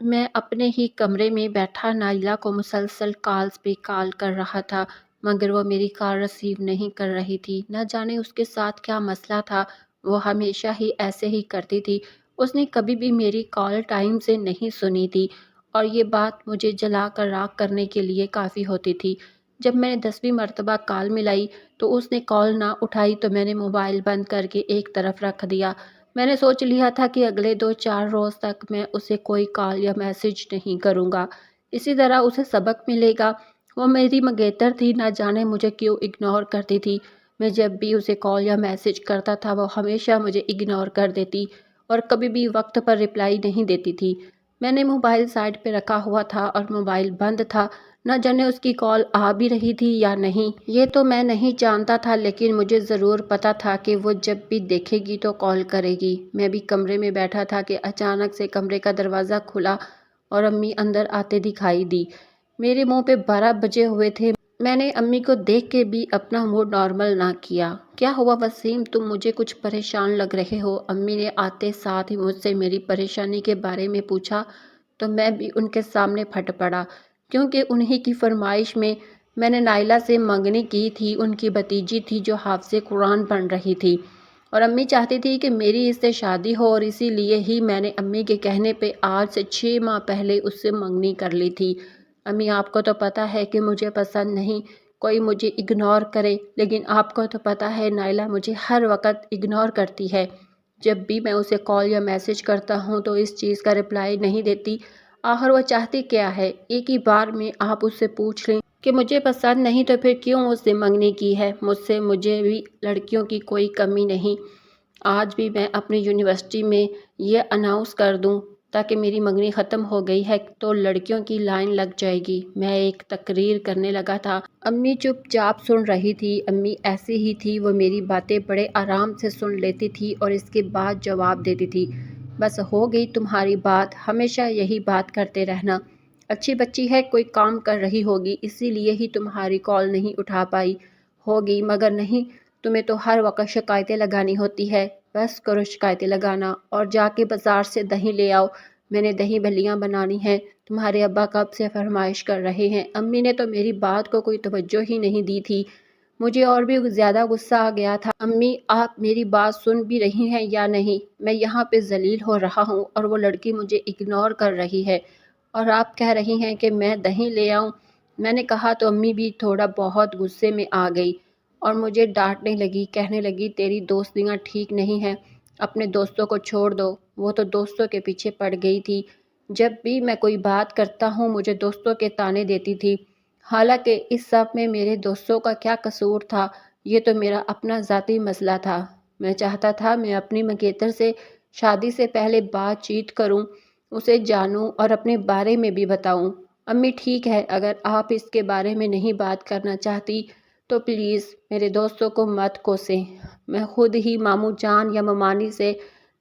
میں اپنے ہی کمرے میں بیٹھا نائلہ کو مسلسل کالز پہ کال کر رہا تھا، مگر وہ میری کال ریسیو نہیں کر رہی تھی۔ نہ جانے اس کے ساتھ کیا مسئلہ تھا، وہ ہمیشہ ہی ایسے ہی کرتی تھی۔ اس نے کبھی بھی میری کال ٹائم سے نہیں سنی تھی، اور یہ بات مجھے جلا کر راکھ کرنے کے لیے کافی ہوتی تھی۔ جب میں نے 10ویں مرتبہ کال ملائی تو اس نے کال نہ اٹھائی تو میں نے موبائل بند کر کے ایک طرف رکھ دیا۔ میں نے سوچ لیا تھا کہ اگلے 2-4 روز تک میں اسے کوئی کال یا میسج نہیں کروں گا، اسی طرح اسے سبق ملے گا۔ وہ میری منگیتر تھی، نہ جانے مجھے کیوں اگنور کرتی تھی۔ میں جب بھی اسے کال یا میسج کرتا تھا وہ ہمیشہ مجھے اگنور کر دیتی اور کبھی بھی وقت پر رپلائی نہیں دیتی تھی۔ میں نے موبائل سائڈ پہ رکھا ہوا تھا اور موبائل بند تھا، نہ جانے اس کی کال آ بھی رہی تھی یا نہیں، یہ تو میں نہیں جانتا تھا، لیکن مجھے ضرور پتا تھا کہ وہ جب بھی دیکھے گی تو کال کرے گی۔ میں بھی کمرے میں بیٹھا تھا کہ اچانک سے کمرے کا دروازہ کھلا اور امی اندر آتے دکھائی دی۔ میرے منہ پہ 12 بجے ہوئے تھے۔ میں نے امی کو دیکھ کے بھی اپنا موڈ نارمل نہ کیا۔ کیا ہوا وسیم، تم مجھے کچھ پریشان لگ رہے ہو؟ امی نے آتے ساتھ ہی مجھ سے میری پریشانی کے بارے میں پوچھا تو میں بھی ان کے سامنے پھٹ پڑا، کیونکہ انہی کی فرمائش میں نے نائلہ سے منگنی کی تھی۔ ان کی بھتیجی تھی جو حافظ قرآن بن رہی تھی، اور امی چاہتی تھی کہ میری اس سے شادی ہو، اور اسی لیے ہی میں نے امی کے کہنے پہ آج سے 6 ماہ پہلے اس سے منگنی کر لی تھی۔ امی، آپ کو تو پتہ ہے کہ مجھے پسند نہیں کوئی مجھے اگنور کرے، لیکن آپ کو تو پتہ ہے نائلہ مجھے ہر وقت اگنور کرتی ہے۔ جب بھی میں اسے کال یا میسج کرتا ہوں تو اس چیز کا رپلائی نہیں دیتی۔ آخر وہ چاہتی کیا ہے؟ ایک ہی بار میں آپ اس سے پوچھ لیں کہ مجھے پسند نہیں تو پھر کیوں اس سے منگنی کی ہے؟ مجھے بھی لڑکیوں کی کوئی کمی نہیں۔ آج بھی میں اپنی یونیورسٹی میں یہ اناؤنس کر دوں تاکہ میری منگنی ختم ہو گئی ہے تو لڑکیوں کی لائن لگ جائے گی۔ میں ایک تقریر کرنے لگا تھا۔ امی چپ چاپ سن رہی تھی۔ امی ایسی ہی تھی، وہ میری باتیں بڑے آرام سے سن لیتی تھی اور اس کے بعد جواب دیتی تھی، بس ہو گئی تمہاری بات، ہمیشہ یہی بات کرتے رہنا۔ اچھی بچی ہے، کوئی کام کر رہی ہوگی، اسی لیے ہی تمہاری کال نہیں اٹھا پائی ہوگی، مگر نہیں، تمہیں تو ہر وقت شکایتیں لگانی ہوتی ہے۔ بس کرو شکایتیں لگانا اور جا کے بازار سے دہی لے آؤ، میں نے دہی بھلیاں بنانی ہیں، تمہارے ابا کب سے فرمائش کر رہے ہیں۔ امی نے تو میری بات کو کوئی توجہ ہی نہیں دی تھی۔ مجھے اور بھی زیادہ غصہ آ گیا تھا۔ امی، آپ میری بات سن بھی رہی ہیں یا نہیں؟ میں یہاں پہ ذلیل ہو رہا ہوں اور وہ لڑکی مجھے اگنور کر رہی ہے، اور آپ کہہ رہی ہیں کہ میں دہی لے آؤں؟ میں نے کہا تو امی بھی تھوڑا بہت غصے میں آ گئی اور مجھے ڈانٹنے لگی، کہنے لگی تیری دوستیاں ٹھیک نہیں ہیں، اپنے دوستوں کو چھوڑ دو۔ وہ تو دوستوں کے پیچھے پڑ گئی تھی، جب بھی میں کوئی بات کرتا ہوں مجھے دوستوں کے طعنے دیتی تھی، حالانکہ اس سب میں میرے دوستوں کا کیا قصور تھا؟ یہ تو میرا اپنا ذاتی مسئلہ تھا۔ میں چاہتا تھا میں اپنی منگیتر سے شادی سے پہلے بات چیت کروں، اسے جانوں اور اپنے بارے میں بھی بتاؤں۔ امی ٹھیک ہے، اگر آپ اس کے بارے میں نہیں بات کرنا چاہتی تو پلیز میرے دوستوں کو مت کوسیں، میں خود ہی ماموں جان یا ممانی سے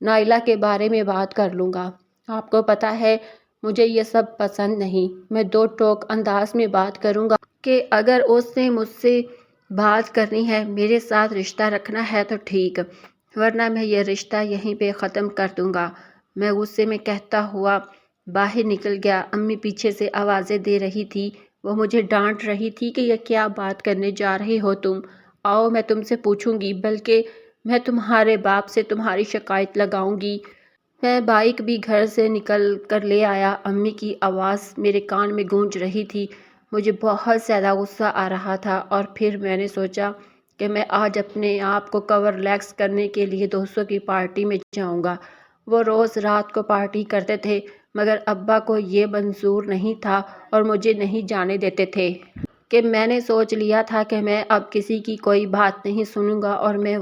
نائلہ کے بارے میں بات کر لوں گا۔ آپ کو پتہ ہے مجھے یہ سب پسند نہیں۔ میں دو ٹوک انداز میں بات کروں گا کہ اگر اس نے مجھ سے بات کرنی ہے، میرے ساتھ رشتہ رکھنا ہے تو ٹھیک، ورنہ میں یہ رشتہ یہیں پہ ختم کر دوں گا۔ میں غصے میں کہتا ہوا باہر نکل گیا۔ امی پیچھے سے آوازیں دے رہی تھی، وہ مجھے ڈانٹ رہی تھی کہ یہ کیا بات کرنے جا رہے ہو تم، آؤ میں تم سے پوچھوں گی، بلکہ میں تمہارے باپ سے تمہاری شکایت لگاؤں گی۔ میں بائک بھی گھر سے نکل کر لے آیا۔ امی کی آواز میرے کان میں گونج رہی تھی۔ مجھے بہت زیادہ غصہ آ رہا تھا، اور پھر میں نے سوچا کہ میں آج اپنے آپ کو کور ریلیکس کرنے کے لیے دوستوں کی پارٹی میں جاؤں گا۔ وہ روز رات کو پارٹی کرتے تھے، مگر ابا کو یہ منظور نہیں تھا اور مجھے نہیں جانے دیتے تھے، کہ میں نے سوچ لیا تھا کہ میں اب کسی کی کوئی بات نہیں سنوں گا اور میں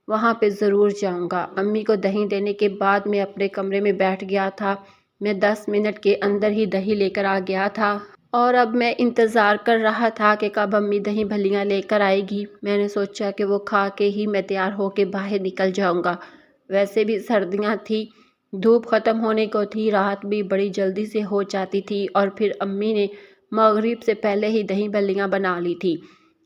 وہاں پہ ضرور جاؤں گا۔ امی کو دہی دینے کے بعد میں اپنے کمرے میں بیٹھ گیا تھا۔ میں 10 منٹ کے اندر ہی دہی لے کر آ گیا تھا، اور اب میں انتظار کر رہا تھا کہ کب امی دہی بھلیاں لے کر آئے گی۔ میں نے سوچا کہ وہ کھا کے ہی میں تیار ہو کے باہر نکل جاؤں گا۔ ویسے بھی سردیاں تھی، دھوپ ختم ہونے کو تھی، رات بھی بڑی جلدی سے ہو جاتی تھی، اور پھر امی نے مغرب سے پہلے ہی دہی بھلیاں بنا لی تھی،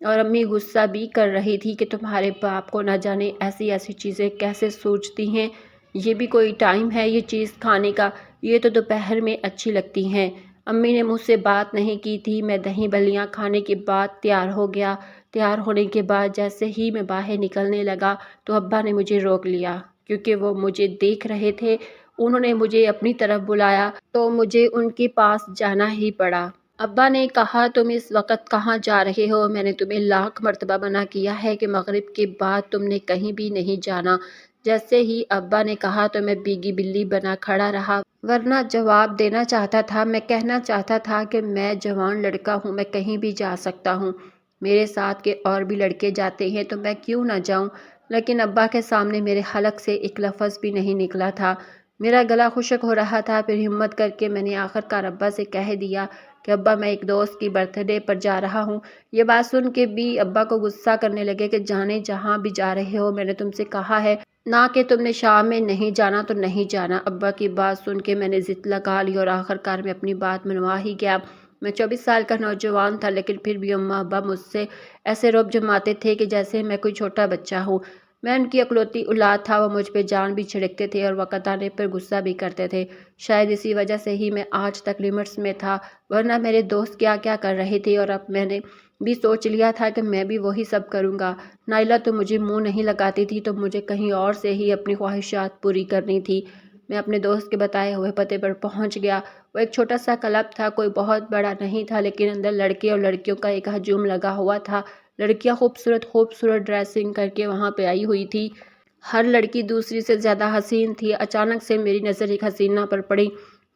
اور امی غصہ بھی کر رہی تھی کہ تمہارے باپ کو نہ جانے ایسی ایسی چیزیں کیسے سوچتی ہیں، یہ بھی کوئی ٹائم ہے یہ چیز کھانے کا؟ یہ تو دوپہر میں اچھی لگتی ہیں۔ امی نے مجھ سے بات نہیں کی تھی۔ میں دہی بلیاں کھانے کے بعد تیار ہو گیا۔ تیار ہونے کے بعد جیسے ہی میں باہر نکلنے لگا تو ابا نے مجھے روک لیا، کیونکہ وہ مجھے دیکھ رہے تھے۔ انہوں نے مجھے اپنی طرف بلایا تو مجھے ان کے پاس جانا ہی پڑا۔ ابا نے کہا تم اس وقت کہاں جا رہے ہو؟ میں نے تمہیں لاکھ مرتبہ منع کیا ہے کہ مغرب کے بعد تم نے کہیں بھی نہیں جانا۔ جیسے ہی ابا نے کہا تو میں بھیگی بلی بنا کھڑا رہا، ورنہ جواب دینا چاہتا تھا۔ میں کہنا چاہتا تھا کہ میں جوان لڑکا ہوں، میں کہیں بھی جا سکتا ہوں، میرے ساتھ کے اور بھی لڑکے جاتے ہیں تو میں کیوں نہ جاؤں، لیکن ابا کے سامنے میرے حلق سے ایک لفظ بھی نہیں نکلا تھا۔ میرا گلا خشک ہو رہا تھا۔ پھر ہمت کر کے میں نے آخرکار ابا سے کہہ دیا کہ ابا میں ایک دوست کی برتھ ڈے پر جا رہا ہوں۔ یہ بات سن کے بھی ابا کو غصہ کرنے لگے کہ جانے جہاں بھی جا رہے ہو، میں نے تم سے کہا ہے نہ کہ تم نے شام میں نہیں جانا تو نہیں جانا۔ ابا کی بات سن کے میں نے ضد لگا لی اور آخرکار میں اپنی بات منوا ہی گیا۔ میں 24 سال کا نوجوان تھا، لیکن پھر بھی اماں ابا مجھ سے ایسے رعب جماتے تھے کہ جیسے میں کوئی چھوٹا بچہ ہوں۔ میں ان کی اکلوتی اولاد تھا۔ وہ مجھ پہ جان بھی چھڑکتے تھے اور وقت آنے پر غصہ بھی کرتے تھے۔ شاید اسی وجہ سے ہی میں آج تک لمٹس میں تھا، ورنہ میرے دوست کیا کیا کر رہے تھے اور اب میں نے بھی سوچ لیا تھا کہ میں بھی وہی سب کروں گا۔ نائلہ تو مجھے منہ نہیں لگاتی تھی، تو مجھے کہیں اور سے ہی اپنی خواہشات پوری کرنی تھی۔ میں اپنے دوست کے بتائے ہوئے پتے پر پہنچ گیا۔ وہ ایک چھوٹا سا کلب تھا، کوئی بہت بڑا نہیں تھا، لیکن اندر لڑکے اور لڑکیوں کا ایک ہجوم لگا ہوا تھا۔ لڑکیاں خوبصورت خوبصورت ڈریسنگ کر کے وہاں پہ آئی ہوئی تھی۔ ہر لڑکی دوسری سے زیادہ حسین تھی۔ اچانک سے میری نظر ایک حسینہ پر پڑی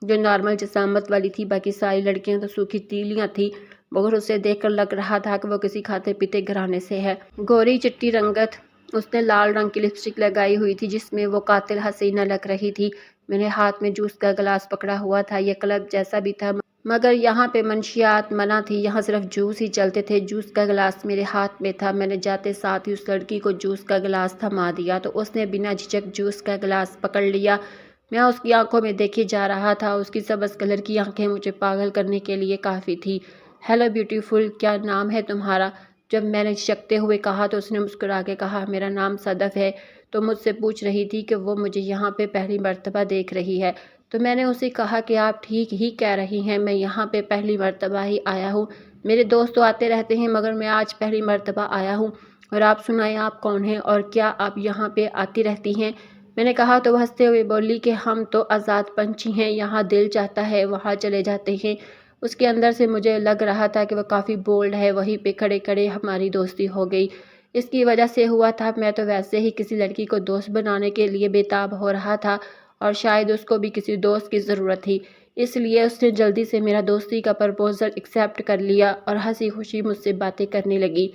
جو نارمل جسامت والی تھی، باقی ساری لڑکیاں تو سوکھی تیلیاں تھیں، مگر اسے دیکھ کر لگ رہا تھا کہ وہ کسی کھاتے پیتے گھرانے سے ہے۔ گوری چٹی رنگت، اس نے لال رنگ کی لپسٹک لگائی ہوئی تھی جس میں وہ قاتل حسینہ لگ رہی تھی۔ میں نے ہاتھ میں جوس کا گلاس پکڑا ہوا تھا۔ یہ کلب جیسا بھی تھا، مگر یہاں پہ منشیات منع تھی، یہاں صرف جوس ہی چلتے تھے۔ جوس کا گلاس میرے ہاتھ میں تھا۔ میں نے جاتے ساتھ ہی اس لڑکی کو جوس کا گلاس تھما دیا تو اس نے بنا جھجک جوس کا گلاس پکڑ لیا۔ میں اس کی آنکھوں میں دیکھے جا رہا تھا۔ اس کی سبز کلر کی آنکھیں مجھے پاگل کرنے کے لیے کافی تھی۔ ہیلو بیوٹیفل، کیا نام ہے تمہارا؟ جب میں نے جھجکتے ہوئے کہا تو اس نے مسکرا کے کہا میرا نام صدف ہے۔ تو مجھ سے پوچھ رہی تھی کہ وہ مجھے یہاں پہ پہلی مرتبہ دیکھ رہی ہے۔ تو میں نے اسے کہا کہ آپ ٹھیک ہی کہہ رہی ہیں، میں یہاں پہ پہلی مرتبہ ہی آیا ہوں۔ میرے دوست تو آتے رہتے ہیں، مگر میں آج پہلی مرتبہ آیا ہوں۔ اور آپ سنائیں، آپ کون ہیں اور کیا آپ یہاں پہ آتی رہتی ہیں؟ میں نے کہا تو وہ ہنستے ہوئے بولی کہ ہم تو آزاد پنچھی ہیں، یہاں دل چاہتا ہے وہاں چلے جاتے ہیں۔ اس کے اندر سے مجھے لگ رہا تھا کہ وہ کافی بولڈ ہے۔ وہیں پہ کھڑے کھڑے ہماری دوستی ہو گئی۔ اس کی وجہ سے ہوا تھا، میں تو ویسے ہی کسی لڑکی کو دوست بنانے کے لیے بے تاب ہو رہا تھا اور شاید اس کو بھی کسی دوست کی ضرورت تھی، اس لیے اس نے جلدی سے میرا دوستی کا پرپوزل ایکسیپٹ کر لیا اور ہنسی خوشی مجھ سے باتیں کرنے لگی۔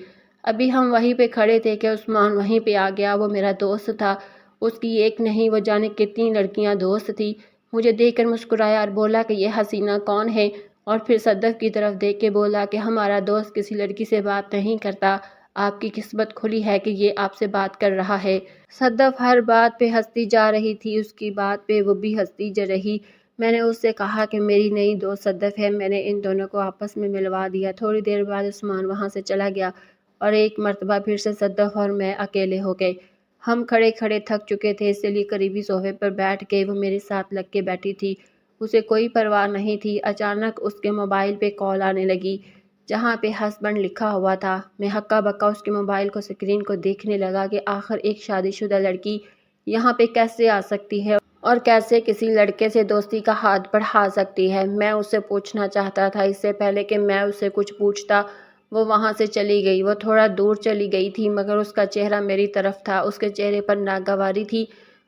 ابھی ہم وہیں پہ کھڑے تھے کہ عثمان وہیں پہ آ گیا۔ وہ میرا دوست تھا، اس کی ایک نہیں وہ جانے کتنی لڑکیاں دوست تھی۔ مجھے دیکھ کر مسکرایا اور بولا کہ یہ حسینہ کون ہے، اور پھر صدف کی طرف دیکھ کے بولا کہ ہمارا دوست کسی لڑکی سے بات نہیں کرتا، آپ کی قسمت کھلی ہے کہ یہ آپ سے بات کر رہا ہے۔ صدف ہر بات پہ ہنستی جا رہی تھی، اس کی بات پہ وہ بھی ہنستی جا رہی۔ میں نے اس سے کہا کہ میری نئی دوست صدف ہے۔ میں نے ان دونوں کو آپس میں ملوا دیا۔ تھوڑی دیر بعد عثمان وہاں سے چلا گیا اور ایک مرتبہ پھر سے صدف اور میں اکیلے ہو گئے۔ ہم کھڑے کھڑے تھک چکے تھے، اس لیے قریبی صوفے پر بیٹھ کے وہ میرے ساتھ لگ کے بیٹھی تھی۔ اسے کوئی پرواہ نہیں تھی۔ اچانک اس کے موبائل پہ کال آنے لگی جہاں پہ ہسبینڈ لکھا ہوا تھا۔ میں ہکا بکا اس کے موبائل کو اسکرین کو دیکھنے لگا کہ آخر ایک شادی شدہ لڑکی یہاں پہ کیسے آ سکتی ہے اور کیسے کسی لڑکے سے دوستی کا ہاتھ بڑھا سکتی ہے۔ میں اسے پوچھنا چاہتا تھا، اس سے پہلے کہ میں اسے کچھ پوچھتا وہ وہاں سے چلی گئی۔ وہ تھوڑا دور چلی گئی تھی، مگر اس کا چہرہ میری طرف تھا۔ اس کے چہرے پر ناگواری تھی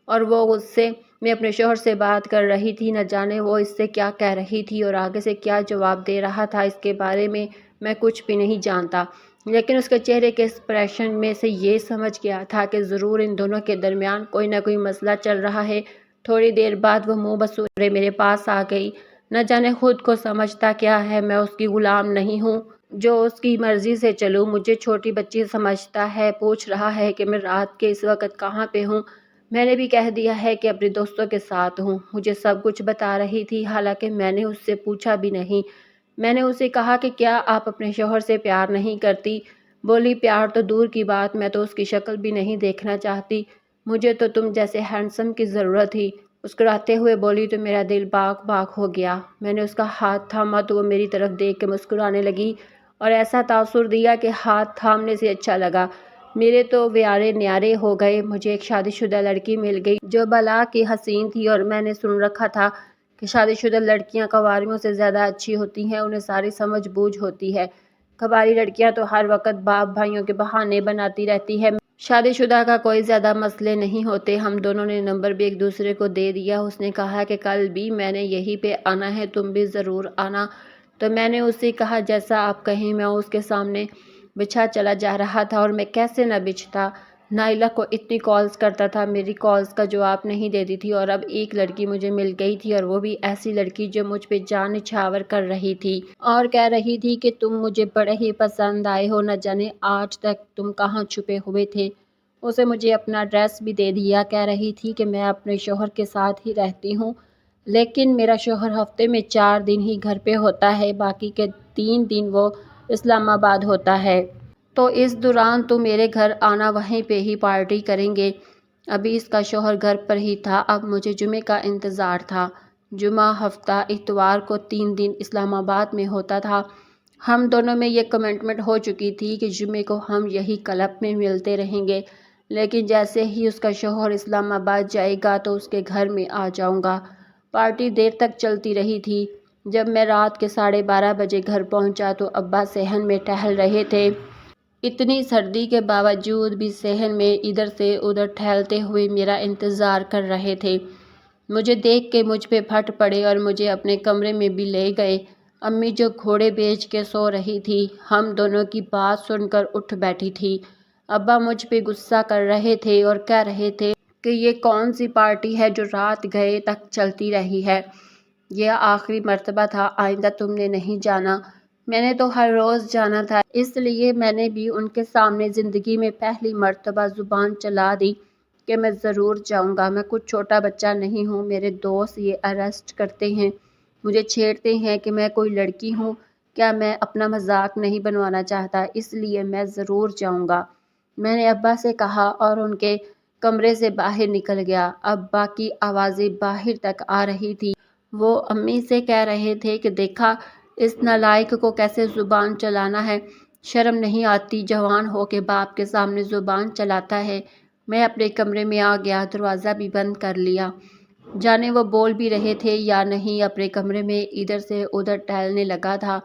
اور وہ غصے میں اپنے شوہر سے بات کر رہی تھی۔ نہ جانے وہ اس سے کیا کہہ رہی تھی اور آگے سے کیا جواب دے رہا تھا، اس کے بارے میں کچھ بھی نہیں جانتا، لیکن اس کے چہرے کے ایکسپریشن میں سے یہ سمجھ گیا تھا کہ ضرور ان دونوں کے درمیان کوئی نہ کوئی مسئلہ چل رہا ہے۔ تھوڑی دیر بعد وہ منہ بسورے میرے پاس آ گئی۔ نہ جانے خود کو سمجھتا کیا ہے، میں اس کی غلام نہیں ہوں جو اس کی مرضی سے چلوں۔ مجھے چھوٹی بچی سمجھتا ہے، پوچھ رہا ہے کہ میں رات کے اس وقت کہاں پہ ہوں۔ میں نے بھی کہہ دیا ہے کہ اپنے دوستوں کے ساتھ ہوں۔ مجھے سب کچھ بتا رہی تھی، حالانکہ میں نے اس سے پوچھا بھی نہیں۔ میں نے اسے کہا کہ کیا آپ اپنے شوہر سے پیار نہیں کرتی؟ بولی پیار تو دور کی بات، میں تو اس کی شکل بھی نہیں دیکھنا چاہتی، مجھے تو تم جیسے ہینڈسم کی ضرورت تھی۔ مسکراتے ہوئے بولی تو میرا دل باغ باغ ہو گیا۔ میں نے اس کا ہاتھ تھاما تو وہ میری طرف دیکھ کے مسکرانے لگی اور ایسا تاثر دیا کہ ہاتھ تھامنے سے اچھا لگا۔ میرے تو ویارے نیارے ہو گئے۔ مجھے ایک شادی شدہ لڑکی مل گئی جو بلا کی حسین تھی، اور میں نے سن رکھا تھا کہ شادی شدہ لڑکیاں کنواریوں سے زیادہ اچھی ہوتی ہیں، انہیں ساری سمجھ بوجھ ہوتی ہے۔ کنواری لڑکیاں تو ہر وقت باپ بھائیوں کے بہانے بناتی رہتی ہے۔ شادی شدہ کا کوئی زیادہ مسئلے نہیں ہوتے۔ ہم دونوں نے نمبر بھی ایک دوسرے کو دے دیا۔ اس نے کہا کہ کل بھی میں نے یہیں پہ آنا ہے، تم بھی ضرور آنا۔ تو میں نے اس سے کہا جیسا آپ کہیں۔ میں اس کے سامنے بچھا چلا جا رہا تھا، اور میں کیسے نہ بچھتا۔ نائلہ کو اتنی کالز کرتا تھا، میری کالز کا جواب نہیں دیتی تھی، اور اب ایک لڑکی مجھے مل گئی تھی، اور وہ بھی ایسی لڑکی جو مجھ پہ جان نچھاور کر رہی تھی اور کہہ رہی تھی کہ تم مجھے بڑے ہی پسند آئے ہو، نہ جانے آج تک تم کہاں چھپے ہوئے تھے۔ اسے مجھے اپنا ایڈریس بھی دے دیا۔ کہہ رہی تھی کہ میں اپنے شوہر کے ساتھ ہی رہتی ہوں، لیکن میرا شوہر ہفتے میں 4 دن ہی گھر پہ ہوتا ہے، باقی کے 3 دن وہ اسلام آباد ہوتا ہے۔ تو اس دوران تو میرے گھر آنا، وہیں پہ ہی پارٹی کریں گے۔ ابھی اس کا شوہر گھر پر ہی تھا، اب مجھے جمعے کا انتظار تھا۔ جمعہ ہفتہ اتوار کو 3 دن اسلام آباد میں ہوتا تھا۔ ہم دونوں میں یہ کمٹمنٹ ہو چکی تھی کہ جمعے کو ہم یہی کلب میں ملتے رہیں گے، لیکن جیسے ہی اس کا شوہر اسلام آباد جائے گا تو اس کے گھر میں آ جاؤں گا۔ پارٹی دیر تک چلتی رہی تھی۔ جب میں رات کے 12:30 بجے گھر پہنچا تو ابا صحن میں ٹہل رہے تھے۔ اتنی سردی کے باوجود بھی صحن میں ادھر سے ادھر ٹہلتے ہوئے میرا انتظار کر رہے تھے۔ مجھے دیکھ کے مجھ پہ پھٹ پڑے اور مجھے اپنے کمرے میں بھی لے گئے۔ امی جو گھوڑے بیچ کے سو رہی تھی، ہم دونوں کی بات سن کر اٹھ بیٹھی تھی۔ ابا مجھ پہ غصہ کر رہے تھے اور کہہ رہے تھے کہ یہ کون سی پارٹی ہے جو رات گئے تک چلتی رہی ہے۔ یہ آخری مرتبہ تھا، آئندہ تم نے نہیں جانا۔ میں نے تو ہر روز جانا تھا، اس لیے میں نے بھی ان کے سامنے زندگی میں پہلی مرتبہ زبان چلا دی کہ میں ضرور جاؤں گا۔ میں کچھ چھوٹا بچہ نہیں ہوں۔ میرے دوست یہ ارسٹ کرتے ہیں، مجھے چھیڑتے ہیں کہ میں کوئی لڑکی ہوں۔ کیا میں اپنا مذاق نہیں بنوانا چاہتا؟ اس لیے میں ضرور جاؤں گا، میں نے ابا سے کہا، اور ان کے کمرے سے باہر نکل گیا۔ ابا کی آوازیں باہر تک آ رہی تھی۔ وہ امی سے کہہ رہے تھے کہ دیکھا اس نالائق کو کیسے زبان چلانا ہے، شرم نہیں آتی، جوان ہو کے باپ کے سامنے زبان چلاتا ہے۔ میں اپنے کمرے میں آ گیا، دروازہ بھی بند کر لیا۔ جانے وہ بول بھی رہے تھے یا نہیں، اپنے کمرے میں ادھر سے ادھر ٹہلنے لگا تھا۔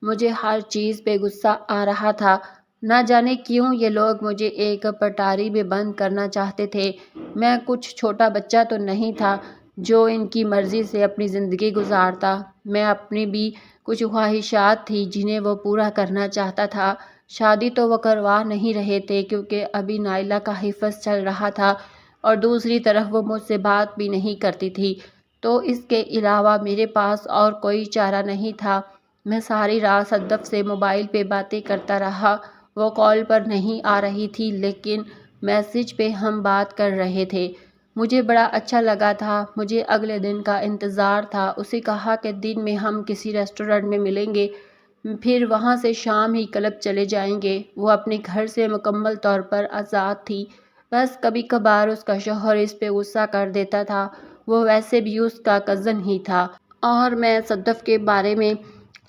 مجھے ہر چیز پہ غصہ آ رہا تھا۔ نہ جانے کیوں یہ لوگ مجھے ایک پٹاری میں بند کرنا چاہتے تھے۔ میں کچھ چھوٹا بچہ تو نہیں تھا جو ان کی مرضی سے اپنی زندگی گزارتا۔ میں اپنی بھی کچھ خواہشات تھی جنہیں وہ پورا کرنا چاہتا تھا۔ شادی تو وہ کروا نہیں رہے تھے کیونکہ ابھی نائلہ کا حفظ چل رہا تھا، اور دوسری طرف وہ مجھ سے بات بھی نہیں کرتی تھی، تو اس کے علاوہ میرے پاس اور کوئی چارہ نہیں تھا۔ میں ساری رات صدف سے موبائل پہ باتیں کرتا رہا۔ وہ کال پر نہیں آ رہی تھی، لیکن میسج پہ ہم بات کر رہے تھے۔ مجھے بڑا اچھا لگا تھا۔ مجھے اگلے دن کا انتظار تھا۔ اسے کہا کہ دن میں ہم کسی ریسٹورنٹ میں ملیں گے، پھر وہاں سے شام ہی کلب چلے جائیں گے۔ وہ اپنے گھر سے مکمل طور پر آزاد تھی، بس کبھی کبھار اس کا شوہر اس پہ غصہ کر دیتا تھا۔ وہ ویسے بھی اس کا کزن ہی تھا۔ اور میں صدف کے بارے میں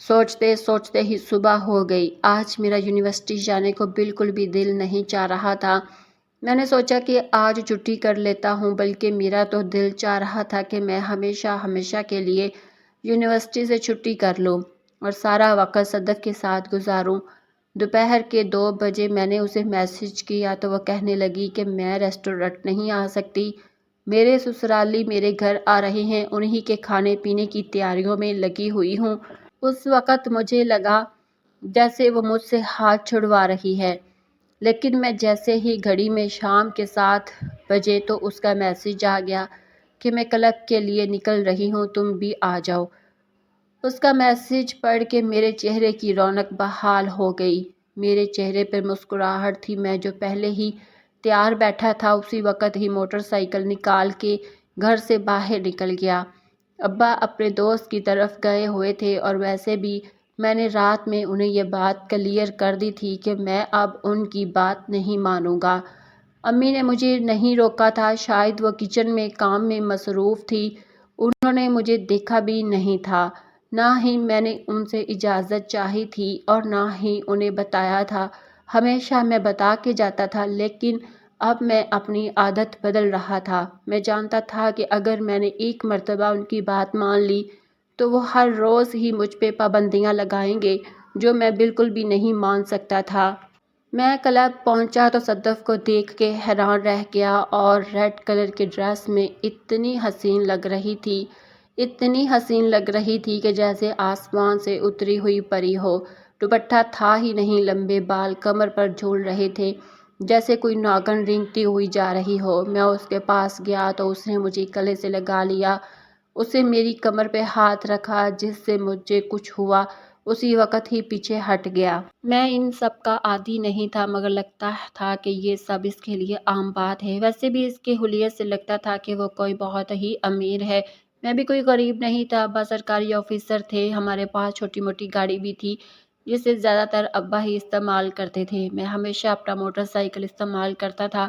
سوچتے سوچتے ہی صبح ہو گئی۔ آج میرا یونیورسٹی جانے کو بالکل بھی دل نہیں چاہ رہا تھا۔ میں نے سوچا کہ آج چھٹی کر لیتا ہوں، بلکہ میرا تو دل چاہ رہا تھا کہ میں ہمیشہ ہمیشہ کے لیے یونیورسٹی سے چھٹی کر لوں اور سارا وقت صدف کے ساتھ گزاروں۔ دوپہر کے 2 بجے میں نے اسے میسج کیا تو وہ کہنے لگی کہ میں ریسٹورنٹ نہیں آ سکتی، میرے سسرالی میرے گھر آ رہے ہیں، انہی کے کھانے پینے کی تیاریوں میں لگی ہوئی ہوں۔ اس وقت مجھے لگا جیسے وہ مجھ سے ہاتھ چھڑوا رہی ہے، لیکن میں جیسے ہی گھڑی میں شام کے 7 بجے تو اس کا میسج آ گیا کہ میں کلب کے لیے نکل رہی ہوں، تم بھی آ جاؤ۔ اس کا میسج پڑھ کے میرے چہرے کی رونق بحال ہو گئی۔ میرے چہرے پر مسکراہٹ تھی۔ میں جو پہلے ہی تیار بیٹھا تھا، اسی وقت ہی موٹر سائیکل نکال کے گھر سے باہر نکل گیا۔ ابا اپنے دوست کی طرف گئے ہوئے تھے، اور ویسے بھی میں نے رات میں انہیں یہ بات کلیئر کر دی تھی کہ میں اب ان کی بات نہیں مانوں گا۔ امی نے مجھے نہیں روکا تھا، شاید وہ کچن میں کام میں مصروف تھی، انہوں نے مجھے دیکھا بھی نہیں تھا۔ نہ ہی میں نے ان سے اجازت چاہی تھی اور نہ ہی انہیں بتایا تھا۔ ہمیشہ میں بتا کے جاتا تھا، لیکن اب میں اپنی عادت بدل رہا تھا۔ میں جانتا تھا کہ اگر میں نے ایک مرتبہ ان کی بات مان لی تو وہ ہر روز ہی مجھ پہ پابندیاں لگائیں گے، جو میں بالکل بھی نہیں مان سکتا تھا۔ میں کلب پہنچا تو صدف کو دیکھ کے حیران رہ گیا اور ریڈ کلر کے ڈریس میں اتنی حسین لگ رہی تھی، اتنی حسین لگ رہی تھی کہ جیسے آسمان سے اتری ہوئی پری ہو۔ دوپٹہ تھا ہی نہیں، لمبے بال کمر پر جھول رہے تھے، جیسے کوئی ناگن رینگتی ہوئی جا رہی ہو۔ میں اس کے پاس گیا تو اس نے مجھے گلے سے لگا لیا، اسے میری کمر پہ ہاتھ رکھا، جس سے مجھے کچھ ہوا اسی وقت ہی پیچھے ہٹ گیا۔ میں ان سب کا عادی نہیں تھا، مگر لگتا تھا کہ یہ سب اس کے لیے عام بات ہے۔ ویسے بھی اس کے حلیے سے لگتا تھا کہ وہ کوئی بہت ہی امیر ہے۔ میں بھی کوئی غریب نہیں تھا، بس سرکاری آفیسر تھے۔ ہمارے پاس چھوٹی موٹی گاڑی بھی تھی، جسے زیادہ تر ابا ہی استعمال کرتے تھے۔ میں ہمیشہ اپنا موٹر سائیکل استعمال کرتا تھا۔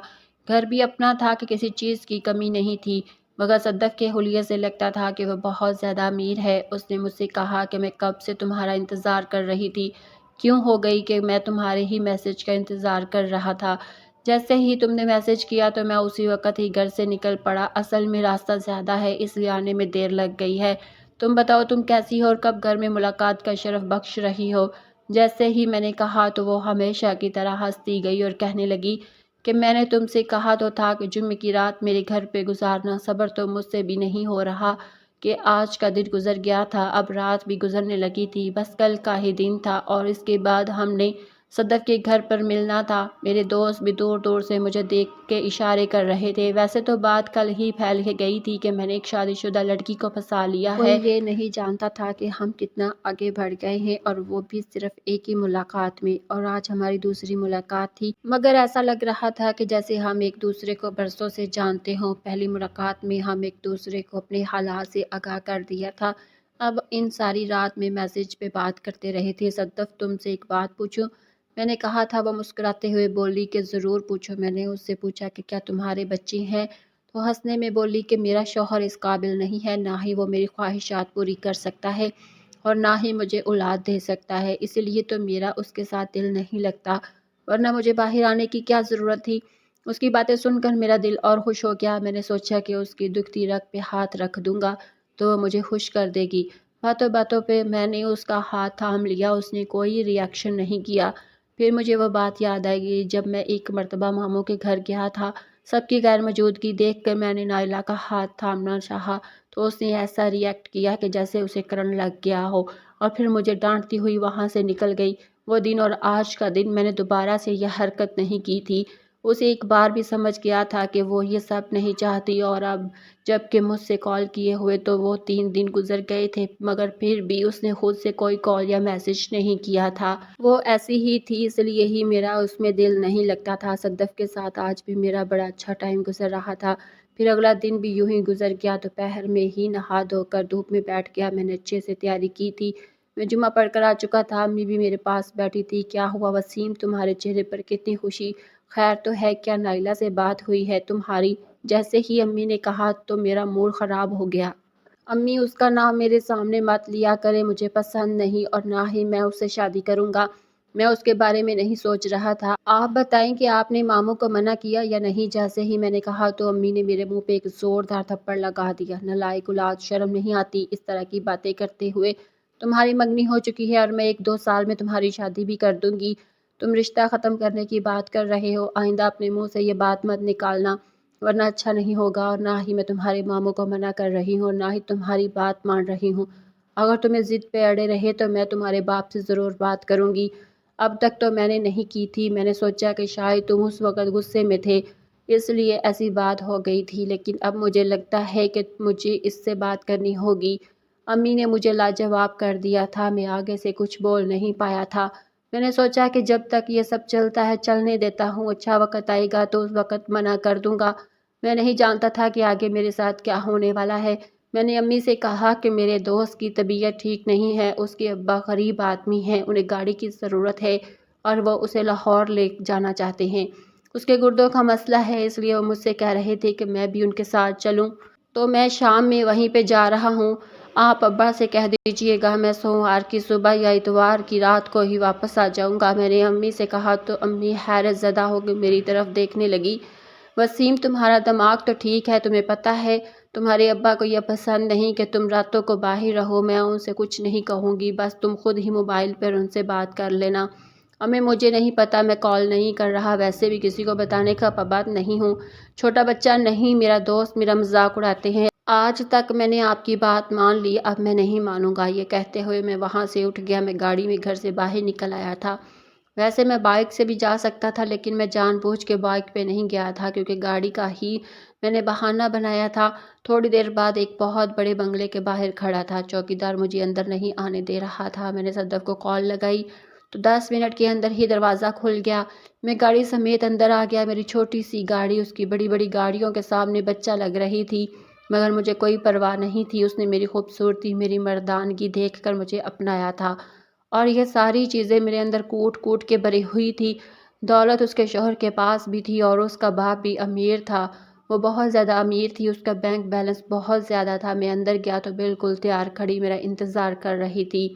گھر بھی اپنا تھا کہ کسی چیز کی کمی نہیں تھی، مگر صدف کے حلیے سے لگتا تھا کہ وہ بہت زیادہ امیر ہے۔ اس نے مجھ سے کہا کہ میں کب سے تمہارا انتظار کر رہی تھی، کیوں ہو گئی کہ میں تمہارے ہی میسج کا انتظار کر رہا تھا۔ جیسے ہی تم نے میسج کیا تو میں اسی وقت ہی گھر سے نکل پڑا۔ اصل میں راستہ زیادہ ہے، اس لیے آنے میں دیر لگ گئی ہے۔ تم بتاؤ تم کیسی ہو اور کب گھر میں ملاقات کا شرف بخش رہی ہو؟ جیسے ہی میں نے کہا تو وہ ہمیشہ کی طرح ہنستی گئی اور کہنے لگی کہ میں نے تم سے کہا تو تھا کہ جمعے کی رات میرے گھر پہ گزارنا۔ صبر تو مجھ سے بھی نہیں ہو رہا کہ آج کا دن گزر گیا تھا، اب رات بھی گزرنے لگی تھی، بس کل کا ہی دن تھا اور اس کے بعد ہم نے صدف کے گھر پر ملنا تھا۔ میرے دوست بھی دور دور سے مجھے دیکھ کے اشارے کر رہے تھے۔ ویسے تو بات کل ہی پھیل گئی تھی کہ میں نے ایک شادی شدہ لڑکی کو پھنسا لیا ہے۔ کوئی یہ نہیں جانتا تھا کہ ہم کتنا آگے بڑھ گئے ہیں، اور وہ بھی صرف ایک ہی ملاقات میں، اور آج ہماری دوسری ملاقات تھی۔ مگر ایسا لگ رہا تھا کہ جیسے ہم ایک دوسرے کو برسوں سے جانتے ہوں۔ پہلی ملاقات میں ہم ایک دوسرے کو اپنے حالات سے آگاہ کر دیا تھا، اب ان ساری رات میں میسج پہ بات کرتے رہے تھے۔ صدف تم سے ایک بات پوچھوں؟ میں نے کہا تھا۔ وہ مسکراتے ہوئے بولی کہ ضرور پوچھو۔ میں نے اس سے پوچھا کہ کیا تمہارے بچے ہیں؟ تو ہنسنے میں بولی کہ میرا شوہر اس قابل نہیں ہے، نہ ہی وہ میری خواہشات پوری کر سکتا ہے اور نہ ہی مجھے اولاد دے سکتا ہے، اسی لیے تو میرا اس کے ساتھ دل نہیں لگتا، ورنہ مجھے باہر آنے کی کیا ضرورت تھی۔ اس کی باتیں سن کر میرا دل اور خوش ہو گیا۔ میں نے سوچا کہ اس کی دکھتی رگ پہ ہاتھ رکھ دوں گا تو وہ مجھے خوش کر دے گی۔ باتوں باتوں پہ میں نے اس کا ہاتھ تھام لیا، اس نے کوئی ری ایکشن نہیں کیا۔ پھر مجھے وہ بات یاد آئی جب میں ایک مرتبہ ماموں کے گھر گیا تھا۔ سب کی غیر موجودگی دیکھ کر میں نے نائلہ کا ہاتھ تھامنا چاہا تو اس نے ایسا ری ایکٹ کیا کہ جیسے اسے کرنٹ لگ گیا ہو، اور پھر مجھے ڈانٹتی ہوئی وہاں سے نکل گئی۔ وہ دن اور آج کا دن میں نے دوبارہ سے یہ حرکت نہیں کی تھی۔ اسے ایک بار بھی سمجھ گیا تھا کہ وہ یہ سب نہیں چاہتی، اور اب جب کہ مجھ سے کال کیے ہوئے تو وہ 3 دن گزر گئے تھے، مگر پھر بھی اس نے خود سے کوئی کال یا میسج نہیں کیا تھا۔ وہ ایسی ہی تھی، اس لیے ہی میرا اس میں دل نہیں لگتا تھا۔ صدف کے ساتھ آج بھی میرا بڑا اچھا ٹائم گزر رہا تھا۔ پھر اگلا دن بھی یوں ہی گزر گیا۔ دوپہر میں ہی نہا دھو کر دھوپ میں بیٹھ گیا۔ میں نے اچھے سے تیاری کی تھی، میں جمعہ پڑھ کر آ چکا تھا۔ امی بھی میرے پاس بیٹھی تھی۔ کیا ہوا وسیم، تمہارے چہرے پر کتنی خوشی؟ خیر تو ہے؟ کیا نائلہ سے بات ہوئی ہے تمہاری؟ جیسے ہی امی نے کہا تو میرا موڈ خراب ہو گیا۔ امی اس کا نام میرے سامنے مت لیا کریں، مجھے پسند نہیں اور نہ ہی میں اس سے شادی کروں گا۔ میں اس کے بارے میں نہیں سوچ رہا تھا۔ آپ بتائیں کہ آپ نے ماموں کو منع کیا یا نہیں؟ جیسے ہی میں نے کہا تو امی نے میرے منہ پہ ایک زوردار تھپڑ لگا دیا۔ نالائق اولاد، شرم نہیں آتی اس طرح کی باتیں کرتے ہوئے؟ تمہاری منگنی ہو چکی ہے اور میں 1-2 سال میں تمہاری شادی بھی کر دوں گی۔ تم رشتہ ختم کرنے کی بات کر رہے ہو، آئندہ اپنے منہ سے یہ بات مت نکالنا، ورنہ اچھا نہیں ہوگا۔ اور نہ ہی میں تمہارے ماموں کو منع کر رہی ہوں اور نہ ہی تمہاری بات مان رہی ہوں۔ اگر تمہیں ضد پہ اڑے رہے تو میں تمہارے باپ سے ضرور بات کروں گی۔ اب تک تو میں نے نہیں کی تھی، میں نے سوچا کہ شاید تم اس وقت غصے میں تھے، اس لیے ایسی بات ہو گئی تھی، لیکن اب مجھے لگتا ہے کہ مجھے اس سے بات کرنی ہوگی۔ امی نے مجھے لاجواب کر دیا تھا، میں آگے سے کچھ بول نہیں پایا تھا۔ میں نے سوچا کہ جب تک یہ سب چلتا ہے چلنے دیتا ہوں، اچھا وقت آئے گا تو اس وقت منع کر دوں گا۔ میں نہیں جانتا تھا کہ آگے میرے ساتھ کیا ہونے والا ہے۔ میں نے امی سے کہا کہ میرے دوست کی طبیعت ٹھیک نہیں ہے، اس کے ابا غریب آدمی ہیں، انہیں گاڑی کی ضرورت ہے اور وہ اسے لاہور لے جانا چاہتے ہیں۔ اس کے گردوں کا مسئلہ ہے، اس لیے وہ مجھ سے کہہ رہے تھے کہ میں بھی ان کے ساتھ چلوں، تو میں شام میں وہیں پہ جا رہا ہوں۔ آپ ابا سے کہہ دیجئے گا میں سوموار کی صبح یا اتوار کی رات کو ہی واپس آ جاؤں گا۔ میں نے امی سے کہا تو امی حیرت زدہ ہو کے میری طرف دیکھنے لگی۔ وسیم، تمہارا دماغ تو ٹھیک ہے، تمہیں پتہ ہے تمہارے ابا کو یہ پسند نہیں کہ تم راتوں کو باہر رہو۔ میں ان سے کچھ نہیں کہوں گی، بس تم خود ہی موبائل پر ان سے بات کر لینا۔ امی، مجھے نہیں پتہ، میں کال نہیں کر رہا، ویسے بھی کسی کو بتانے کا پابند نہیں ہوں۔ چھوٹا بچہ نہیں، میرا دوست میرا مذاق اڑاتے ہیں، آج تک میں نے آپ کی بات مان لی، اب میں نہیں مانوں گا۔ یہ کہتے ہوئے میں وہاں سے اٹھ گیا۔ میں گاڑی میں گھر سے باہر نکل آیا تھا۔ ویسے میں بائک سے بھی جا سکتا تھا، لیکن میں جان بوجھ کے بائک پہ نہیں گیا تھا کیونکہ گاڑی کا ہی میں نے بہانہ بنایا تھا۔ تھوڑی دیر بعد ایک بہت بڑے بنگلے کے باہر کھڑا تھا۔ چوکیدار مجھے اندر نہیں آنے دے رہا تھا۔ میں نے صدف کو کال لگائی تو 10 منٹ کے اندر ہی دروازہ کھل گیا۔ میں گاڑی سمیت اندر آ گیا۔ میری چھوٹی سی گاڑی اس کی بڑی بڑی گاڑیوں کے سامنے بچہ لگ رہی تھی، مگر مجھے کوئی پرواہ نہیں تھی۔ اس نے میری خوبصورتی، میری مردانگی دیکھ کر مجھے اپنایا تھا، اور یہ ساری چیزیں میرے اندر کوٹ کوٹ کے بھری ہوئی تھی۔ دولت اس کے شوہر کے پاس بھی تھی اور اس کا باپ بھی امیر تھا، وہ بہت زیادہ امیر تھی، اس کا بینک بیلنس بہت زیادہ تھا۔ میں اندر گیا تو بالکل تیار کھڑی میرا انتظار کر رہی تھی۔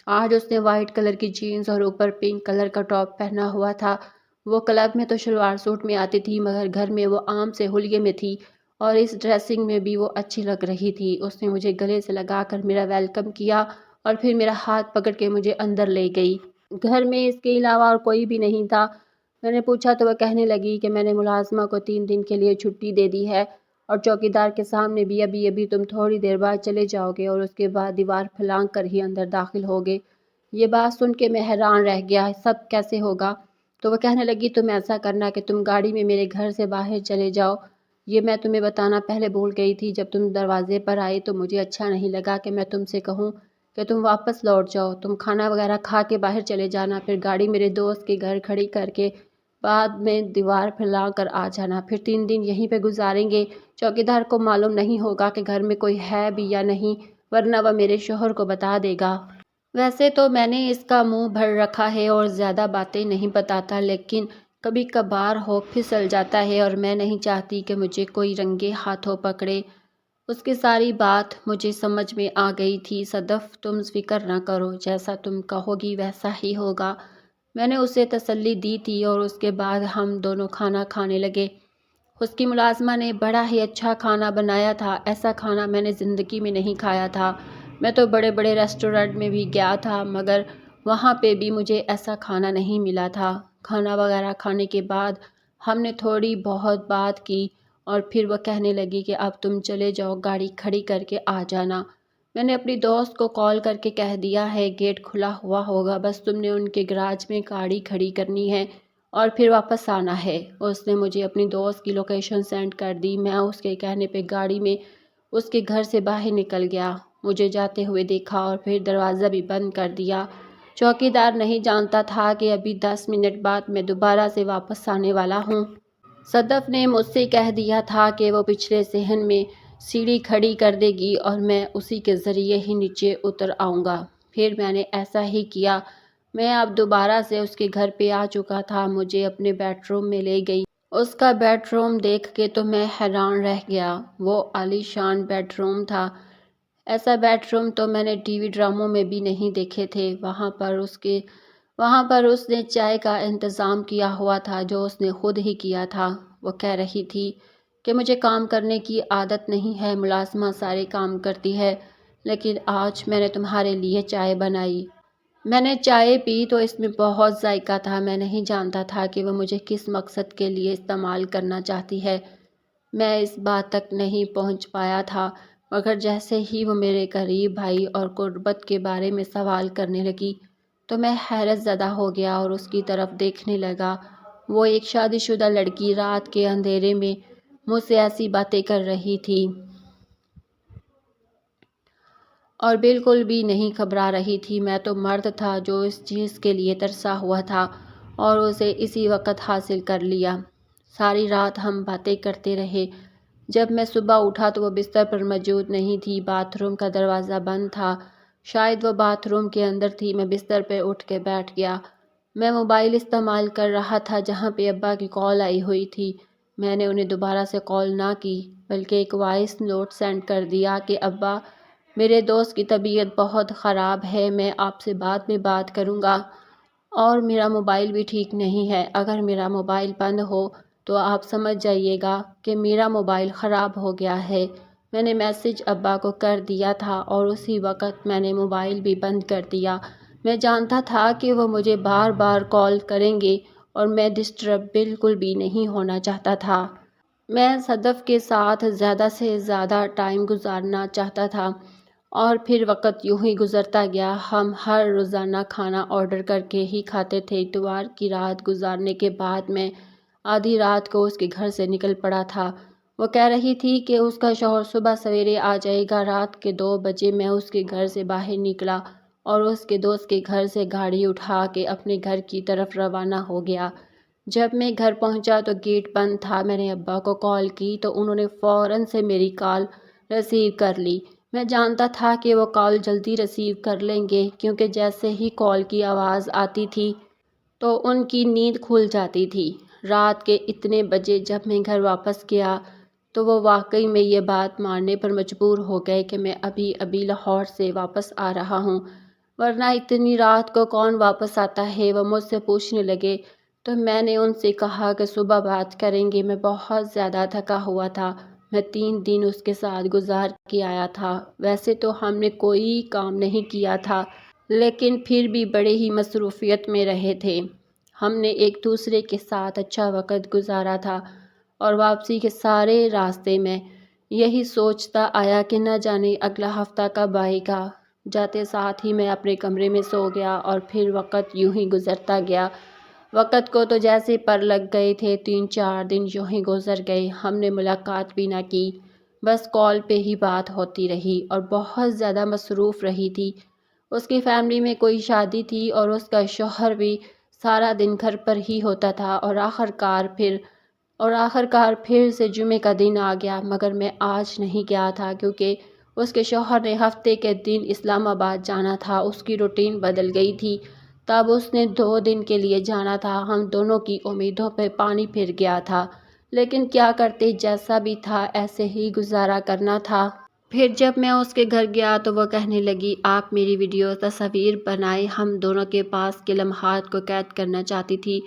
آج اس نے وائٹ کلر کی جینز اور اوپر پنک کلر کا ٹاپ پہنا ہوا تھا۔ وہ کلب میں تو شلوار سوٹ میں آتی تھی، مگر گھر میں وہ عام سے حلیے میں تھی، اور اس ڈریسنگ میں بھی وہ اچھی لگ رہی تھی۔ اس نے مجھے گلے سے لگا کر میرا ویلکم کیا اور پھر میرا ہاتھ پکڑ کے مجھے اندر لے گئی۔ گھر میں اس کے علاوہ اور کوئی بھی نہیں تھا۔ میں نے پوچھا تو وہ کہنے لگی کہ میں نے ملازمہ کو 3 دن کے لیے چھٹی دے دی ہے، اور چوکیدار کے سامنے بھی ابھی تم تھوڑی دیر بعد چلے جاؤ گے اور اس کے بعد دیوار پھلانگ کر ہی اندر داخل ہوگے۔ یہ بات سن کے میں حیران رہ گیا، سب کیسے ہوگا؟ تو وہ کہنے لگی تم ایسا کرنا کہ تم گاڑی میں میرے گھر سے باہر چلے جاؤ۔ یہ میں تمہیں بتانا پہلے بھول گئی تھی، جب تم دروازے پر آئی تو مجھے اچھا نہیں لگا کہ میں تم سے کہوں کہ تم واپس لوٹ جاؤ۔ تم کھانا وغیرہ کھا کے باہر چلے جانا، پھر گاڑی میرے دوست کے گھر کھڑی کر کے بعد میں دیوار پھیلا کر آ جانا، پھر 3 دن یہیں پہ گزاریں گے۔ چوکیدار کو معلوم نہیں ہوگا کہ گھر میں کوئی ہے بھی یا نہیں، ورنہ وہ میرے شوہر کو بتا دے گا۔ ویسے تو میں نے اس کا منہ بھر رکھا ہے اور زیادہ باتیں نہیں بتاتا، لیکن کبھی کبھار ہو پھسل جاتا ہے، اور میں نہیں چاہتی کہ مجھے کوئی رنگے ہاتھوں پکڑے۔ اس کی ساری بات مجھے سمجھ میں آ گئی تھی۔ صدف، تم فکر نہ کرو، جیسا تم کہو گی ویسا ہی ہوگا، میں نے اسے تسلی دی تھی، اور اس کے بعد ہم دونوں کھانا کھانے لگے۔ اس کی ملازمہ نے بڑا ہی اچھا کھانا بنایا تھا، ایسا کھانا میں نے زندگی میں نہیں کھایا تھا۔ میں تو بڑے بڑے ریسٹورنٹ میں بھی گیا تھا، مگر وہاں پہ بھی مجھے ایسا کھانا نہیں ملا تھا۔ کھانا وغیرہ کھانے کے بعد ہم نے تھوڑی بہت بات کی، اور پھر وہ کہنے لگی کہ اب تم چلے جاؤ، گاڑی کھڑی کر کے آ جانا۔ میں نے اپنی دوست کو کال کر کے کہہ دیا ہے گیٹ کھلا ہوا ہوگا، بس تم نے ان کے گراج میں گاڑی کھڑی کرنی ہے اور پھر واپس آنا ہے۔ اس نے مجھے اپنی دوست کی لوکیشن سینڈ کر دی۔ میں اس کے کہنے پہ گاڑی میں اس کے گھر سے باہر نکل گیا، مجھے جاتے ہوئے دیکھا اور پھر دروازہ بھی بند کر دیا۔ چوکیدار نہیں جانتا تھا کہ ابھی 10 منٹ بعد میں دوبارہ سے واپس آنے والا ہوں۔ صدف نے مجھ سے کہہ دیا تھا کہ وہ پچھلے صحن میں سیڑھی کھڑی کر دے گی اور میں اسی کے ذریعے ہی نیچے اتر آؤں گا۔ پھر میں نے ایسا ہی کیا۔ میں اب دوبارہ سے اس کے گھر پہ آ چکا تھا، مجھے اپنے بیڈ روم میں لے گئی۔ اس کا بیڈ روم دیکھ کے تو میں حیران رہ گیا۔ وہ عالی شان بیڈ روم تھا۔ ایسا بیڈ روم تو میں نے ٹی وی ڈراموں میں بھی نہیں دیکھے تھے۔ وہاں پر اس نے چائے کا انتظام کیا ہوا تھا، جو اس نے خود ہی کیا تھا۔ وہ کہہ رہی تھی کہ مجھے کام کرنے کی عادت نہیں ہے، ملازمہ سارے کام کرتی ہے، لیکن آج میں نے تمہارے لیے چائے بنائی۔ میں نے چائے پی تو اس میں بہت ذائقہ تھا۔ میں نہیں جانتا تھا کہ وہ مجھے کس مقصد کے لیے استعمال کرنا چاہتی ہے، میں اس بات تک نہیں پہنچ پایا تھا، مگر جیسے ہی وہ میرے قریب آئی اور قربت کے بارے میں سوال کرنے لگی تو میں حیرت زدہ ہو گیا اور اس کی طرف دیکھنے لگا۔ وہ ایک شادی شدہ لڑکی رات کے اندھیرے میں مجھ سے ایسی باتیں کر رہی تھی اور بالکل بھی نہیں گھبرا رہی تھی۔ میں تو مرد تھا جو اس چیز کے لیے ترسا ہوا تھا اور اسے اسی وقت حاصل کر لیا۔ ساری رات ہم باتیں کرتے رہے۔ جب میں صبح اٹھا تو وہ بستر پر موجود نہیں تھی، باتھ روم کا دروازہ بند تھا، شاید وہ باتھ روم کے اندر تھی۔ میں بستر پہ اٹھ کے بیٹھ گیا۔ میں موبائل استعمال کر رہا تھا جہاں پہ ابا کی کال آئی ہوئی تھی۔ میں نے انہیں دوبارہ سے کال نہ کی بلکہ ایک وائس نوٹ سینڈ کر دیا کہ ابا، میرے دوست کی طبیعت بہت خراب ہے، میں آپ سے بعد میں بات کروں گا، اور میرا موبائل بھی ٹھیک نہیں ہے۔ اگر میرا موبائل بند ہو تو آپ سمجھ جائیے گا کہ میرا موبائل خراب ہو گیا ہے۔ میں نے میسج ابا کو کر دیا تھا اور اسی وقت میں نے موبائل بھی بند کر دیا۔ میں جانتا تھا کہ وہ مجھے بار بار کال کریں گے اور میں ڈسٹرب بالکل بھی نہیں ہونا چاہتا تھا۔ میں صدف کے ساتھ زیادہ سے زیادہ ٹائم گزارنا چاہتا تھا اور پھر وقت یوں ہی گزرتا گیا۔ ہم ہر روزانہ کھانا آرڈر کر کے ہی کھاتے تھے۔ اتوار کی رات گزارنے کے بعد میں آدھی رات کو اس کے گھر سے نکل پڑا تھا۔ وہ کہہ رہی تھی کہ اس کا شوہر صبح سویرے آ جائے گا۔ رات کے 2 بجے میں اس کے گھر سے باہر نکلا اور اس کے دوست کے گھر سے گاڑی اٹھا کے اپنے گھر کی طرف روانہ ہو گیا۔ جب میں گھر پہنچا تو گیٹ بند تھا۔ میں نے ابا کو کال کی تو انہوں نے فوراً سے میری کال ریسیو کر لی۔ میں جانتا تھا کہ وہ کال جلدی ریسیو کر لیں گے کیونکہ جیسے ہی کال کی آواز آتی تھی تو ان کی نیند کھل جاتی تھی۔ رات کے اتنے بجے جب میں گھر واپس گیا تو وہ واقعی میں یہ بات ماننے پر مجبور ہو گئے کہ میں ابھی ابھی لاہور سے واپس آ رہا ہوں، ورنہ اتنی رات کو کون واپس آتا ہے۔ وہ مجھ سے پوچھنے لگے تو میں نے ان سے کہا کہ صبح بات کریں گے۔ میں بہت زیادہ تھکا ہوا تھا۔ میں 3 دن اس کے ساتھ گزار کے آیا تھا۔ ویسے تو ہم نے کوئی کام نہیں کیا تھا لیکن پھر بھی بڑے ہی مصروفیت میں رہے تھے۔ ہم نے ایک دوسرے کے ساتھ اچھا وقت گزارا تھا اور واپسی کے سارے راستے میں یہی سوچتا آیا کہ نہ جانے اگلا ہفتہ کب آئے گا۔ جاتے ساتھ ہی میں اپنے کمرے میں سو گیا اور پھر وقت یوں ہی گزرتا گیا۔ وقت کو تو جیسے پر لگ گئے تھے۔ 3-4 دن یوں ہی گزر گئے۔ ہم نے ملاقات بھی نہ کی، بس کال پہ ہی بات ہوتی رہی اور بہت زیادہ مصروف رہی تھی۔ اس کی فیملی میں کوئی شادی تھی اور اس کا شوہر بھی سارا دن گھر پر ہی ہوتا تھا اور آخر کار پھر سے جمعے کا دن آ گیا، مگر میں آج نہیں گیا تھا کیونکہ اس کے شوہر نے ہفتے کے دن اسلام آباد جانا تھا۔ اس کی روٹین بدل گئی تھی، تب اس نے 2 دن کے لیے جانا تھا۔ ہم دونوں کی امیدوں پہ پانی پھر گیا تھا، لیکن کیا کرتے، جیسا بھی تھا ایسے ہی گزارا کرنا تھا۔ پھر جب میں اس کے گھر گیا تو وہ کہنے لگی، آپ میری ویڈیو تصاویر بنائیں، ہم دونوں کے پاس کے لمحات کو قید کرنا چاہتی تھی۔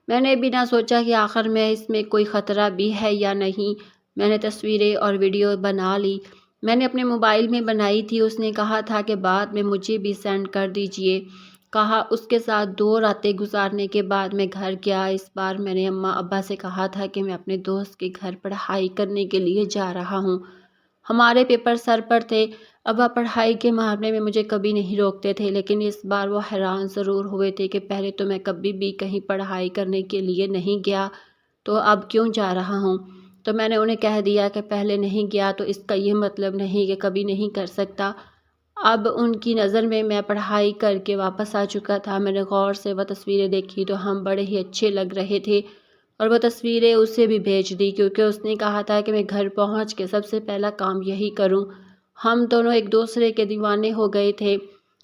میں نے بنا سوچا کہ آخر میں اس میں کوئی خطرہ بھی ہے یا نہیں، میں نے تصویریں اور ویڈیو بنا لی۔ میں نے اپنے موبائل میں بنائی تھی۔ اس نے کہا تھا کہ بعد میں مجھے بھی سینڈ کر دیجئے۔ کہا اس کے ساتھ 2 راتیں گزارنے کے بعد میں گھر گیا۔ اس بار میں نے اماں ابا سے کہا تھا کہ میں اپنے دوست کے گھر پڑھائی کرنے کے لیے جا رہا ہوں۔ ہمارے پیپر سر پر تھے۔ ابا پڑھائی کے معاملے میں مجھے کبھی نہیں روکتے تھے، لیکن اس بار وہ حیران ضرور ہوئے تھے کہ پہلے تو میں کبھی بھی کہیں پڑھائی کرنے کے لیے نہیں گیا، تو اب کیوں جا رہا ہوں؟ تو میں نے انہیں کہہ دیا کہ پہلے نہیں گیا تو اس کا یہ مطلب نہیں کہ کبھی نہیں کر سکتا۔ اب ان کی نظر میں پڑھائی کر کے واپس آ چکا تھا۔ میں نے غور سے وہ تصویریں دیکھی تو ہم بڑے ہی اچھے لگ رہے تھے اور وہ تصویریں اسے بھی بھیج دی کیونکہ اس نے کہا تھا کہ میں گھر پہنچ کے سب سے پہلا کام یہی کروں۔ ہم دونوں ایک دوسرے کے دیوانے ہو گئے تھے۔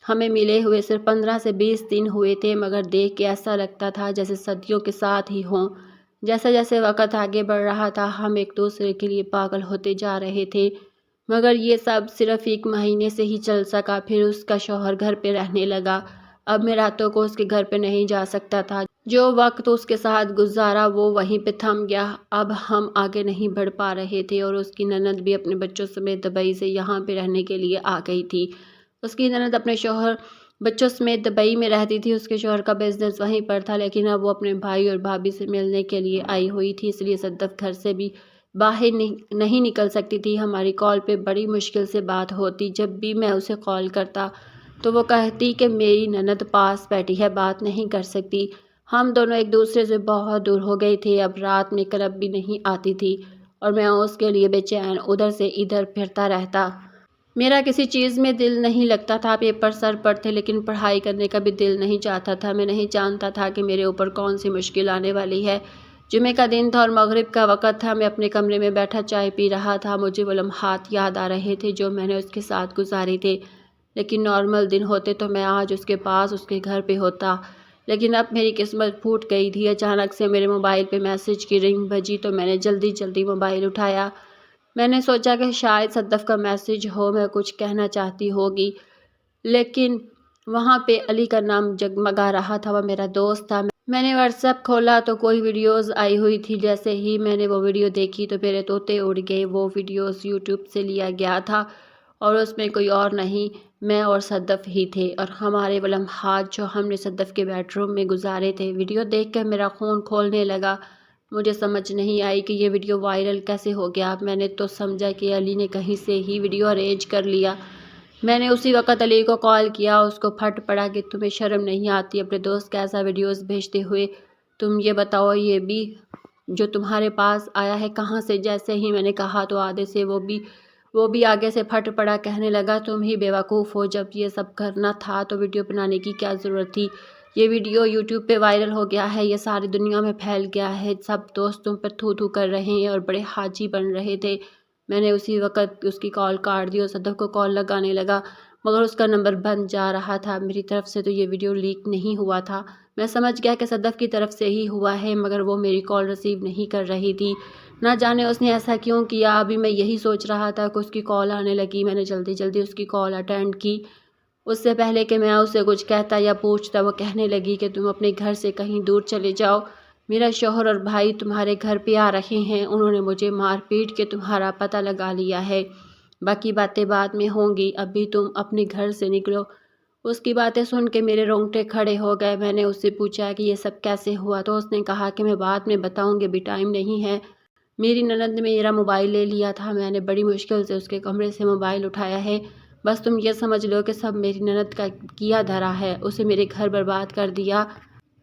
ہمیں ملے ہوئے صرف 15 سے 20 دن ہوئے تھے، مگر دیکھ کے ایسا لگتا تھا جیسے صدیوں کے ساتھ ہی ہوں۔ جیسے جیسے وقت آگے بڑھ رہا تھا ہم ایک دوسرے کے لیے پاگل ہوتے جا رہے تھے، مگر یہ سب صرف 1 مہینے سے ہی چل سکا۔ پھر اس کا شوہر گھر پہ رہنے لگا۔ اب میں راتوں کو اس کے گھر پہ نہیں جا سکتا تھا۔ جو وقت اس کے ساتھ گزارا وہ وہیں پہ تھم گیا۔ اب ہم آگے نہیں بڑھ پا رہے تھے اور اس کی نند بھی اپنے بچوں سمیت دبئی سے یہاں پہ رہنے کے لیے آ گئی تھی۔ اس کی نند اپنے شوہر بچوں سمیت دبئی میں رہتی تھی۔ اس کے شوہر کا بزنس وہیں پر تھا، لیکن اب وہ اپنے بھائی اور بھابھی سے ملنے کے لیے آئی ہوئی تھی، اس لیے صدف گھر سے بھی باہر نہیں نکل سکتی تھی۔ ہماری کال پہ بڑی مشکل سے بات ہوتی۔ جب بھی میں اسے کال کرتا تو وہ کہتی کہ میری نند پاس بیٹھی ہے، بات نہیں کر سکتی۔ ہم دونوں ایک دوسرے سے بہت دور ہو گئے تھے۔ اب رات میں کلب بھی نہیں آتی تھی اور میں اس کے لیے بے چین ادھر سے ادھر پھرتا رہتا۔ میرا کسی چیز میں دل نہیں لگتا تھا۔ پیپر سر پر تھے لیکن پڑھائی کرنے کا بھی دل نہیں چاہتا تھا۔ میں نہیں جانتا تھا کہ میرے اوپر کون سی مشکل آنے والی ہے۔ جمعے کا دن تھا اور مغرب کا وقت تھا۔ میں اپنے کمرے میں بیٹھا چائے پی رہا تھا۔ مجھے وہ لمحات یاد آ رہے تھے جو میں نے اس کے ساتھ گزارے تھے، لیکن نارمل دن ہوتے تو میں آج اس کے پاس اس کے گھر پہ ہوتا۔ لیکن اب میری قسمت پھوٹ گئی تھی۔ اچانک سے میرے موبائل پہ میسج کی رنگ بجی تو میں نے جلدی موبائل اٹھایا۔ میں نے سوچا کہ شاید صدف کا میسج ہو، میں کچھ کہنا چاہتی ہوگی، لیکن وہاں پہ علی کا نام جگمگا رہا تھا، وہ میرا دوست تھا۔ میں نے واٹس ایپ کھولا تو کوئی ویڈیوز آئی ہوئی تھی۔ جیسے ہی میں نے وہ ویڈیو دیکھی تو میرے طوطے اڑ گئے۔ وہ ویڈیوز یوٹیوب سے لیا گیا تھا اور اس میں کوئی اور نہیں، میں اور صدف ہی تھے، اور ہمارے وہ لمحات جو ہم نے صدف کے بیڈ روم میں گزارے تھے۔ ویڈیو دیکھ کر میرا خون کھولنے لگا۔ مجھے سمجھ نہیں آئی کہ یہ ویڈیو وائرل کیسے ہو گیا۔ میں نے تو سمجھا کہ علی نے کہیں سے ہی ویڈیو ارینج کر لیا۔ میں نے اسی وقت علی کو کال کیا، اس کو پھٹ پڑا کہ تمہیں شرم نہیں آتی اپنے دوست کا ایسا ویڈیوز بھیجتے ہوئے؟ تم یہ بتاؤ یہ بھی جو تمہارے پاس آیا ہے کہاں سے؟ جیسے ہی میں نے کہا تو آدھے سے وہ بھی آگے سے پھٹ پڑا، کہنے لگا تم ہی بیوقوف ہو، جب یہ سب کرنا تھا تو ویڈیو بنانے کی کیا ضرورت تھی؟ یہ ویڈیو یوٹیوب پہ وائرل ہو گیا ہے، یہ ساری دنیا میں پھیل گیا ہے، سب دوست تم پر تھو کر رہے ہیں اور بڑے حاجی بن رہے تھے۔ میں نے اسی وقت اس کی کال کاٹ دی اور صدف کو کال لگانے لگا، مگر اس کا نمبر بند جا رہا تھا۔ میری طرف سے تو یہ ویڈیو لیک نہیں ہوا تھا۔ میں سمجھ گیا کہ صدف کی طرف سے ہی ہوا ہے، مگر وہ میری کال ریسیو نہیں کر رہی تھی۔ نہ جانے اس نے ایسا کیوں کیا۔ ابھی میں یہی سوچ رہا تھا کہ اس کی کال آنے لگی۔ میں نے جلدی اس کی کال اٹینڈ کی۔ اس سے پہلے کہ میں اسے کچھ کہتا یا پوچھتا، وہ کہنے لگی کہ تم اپنے گھر سے کہیں دور چلے جاؤ، میرا شوہر اور بھائی تمہارے گھر پہ آ رہے ہیں، انہوں نے مجھے مار پیٹ کے تمہارا پتہ لگا لیا ہے، باقی باتیں بعد میں ہوں گی، ابھی تم اپنے گھر سے نکلو۔ اس کی باتیں سن کے میرے رونگٹے کھڑے ہو گئے۔ میں نے اس سے پوچھا کہ یہ سب کیسے ہوا، تو اس نے کہا کہ میں بعد میں بتاؤں گی، ابھی ٹائم نہیں ہے، میری نند نے میرا موبائل لے لیا تھا، میں نے بڑی مشکل سے اس کے کمرے سے موبائل اٹھایا ہے، بس تم یہ سمجھ لو کہ سب میری نند کا کیا دھرا ہے، اسے میرے گھر برباد کر دیا۔